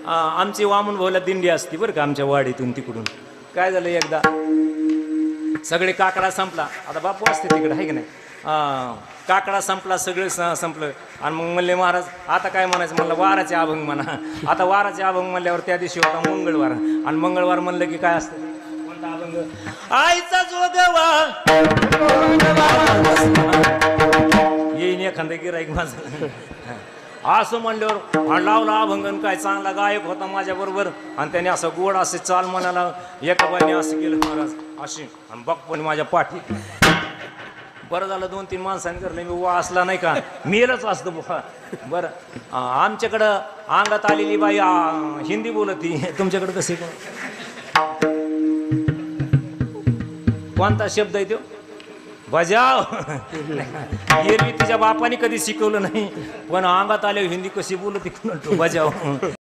आमची वामन भाऊला दिंडी असती बरं का आमच्या वाडीतून तिकडून. काय झालं एकदा सगळे काकडा संपला, आता बापू असते तिकडे आहे की नाही, काकडा संपला सगळे संपलं आणि मग म्हणले महाराज आता काय म्हणायचं, म्हणलं वाराचे अभंग म्हणा. आता वाराचे अभंग म्हणल्यावर त्या दिवशी होता मंगळवार आणि मंगळवार म्हणलं की काय असतं, कोणता अभंग, आईचा जोगवा येईन एखादं गिराईक माझं असं म्हणल्यावर लावला अभंगन. काय चांगला गायक होता माझ्या बरोबर आणि त्याने असं गोड असे चाल म्हणाला. एका बाईने असं केलं महाराज अशी आणि बघ पण माझ्या पाठी. बरं झालं 2-3 माणसांनी करलं, मी वाचला नाही का मेलच असतो बुवा. बरं आमच्याकडं अंगात आलेली बाई हिंदी बोलती, तुमच्याकडं कसे कोणता शब्द आहे तो, बजाव. एरवी तिच्या बापाने कधी शिकवलं नाही पण अंगात आले हिंदी कशी बोलत बजाव.